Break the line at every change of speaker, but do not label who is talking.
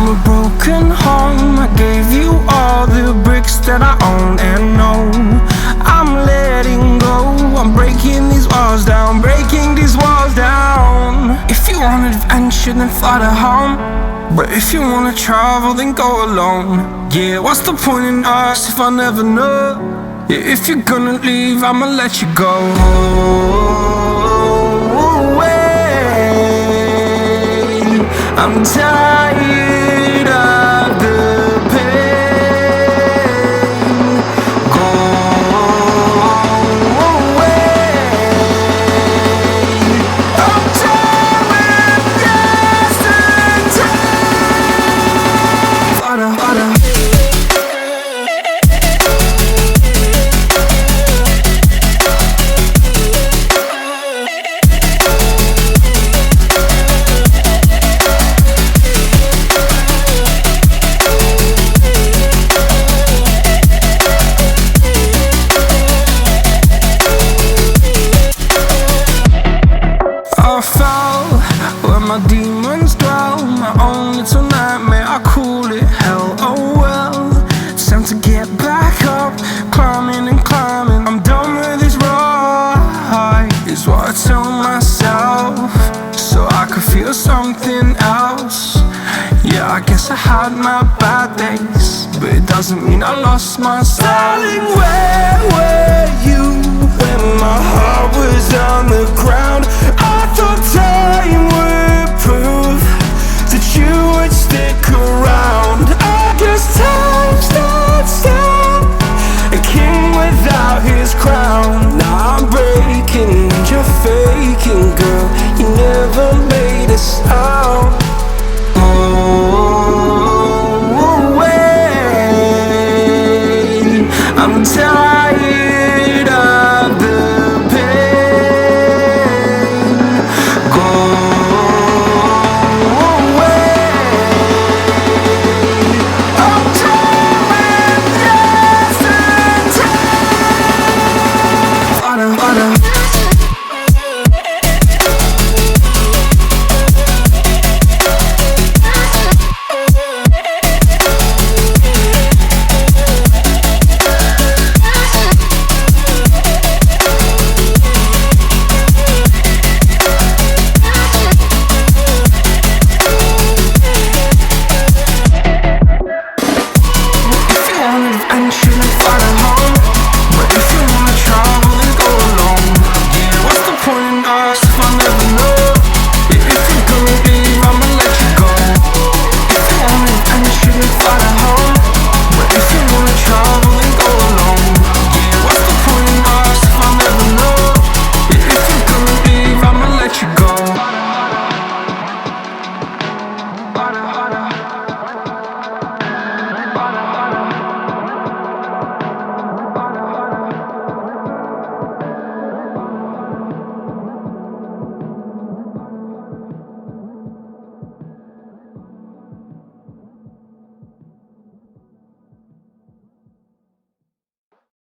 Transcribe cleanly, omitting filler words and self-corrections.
a broken home. I gave you all the bricks that I own and know. I'm letting go, I'm breaking these walls down, breaking these walls down. If you want adventure, then fly to home. But if you wanna travel, then go alone. Yeah, what's the point in us if I never know? Yeah, if you're gonna leave, I'ma let you go. I'm tired of the pain. Go away. I'm tired with yesterday. Flutter, flutter. I fell where my demons dwell. My own little nightmare, I call it hell. Oh well, it's time to get back up. Climbing and climbing, I'm done with this ride, is what I tell myself, so I could feel something else. Yeah, I guess I had my bad days, but it doesn't mean I lost my style. Darling, where were you when my heart was on the ground? I thought time would prove that you would stick around. I guess time stood still, a king without his crown. Now I'm breaking and you're faking, girl. You never made a sound. Oh, wait, I'm tired.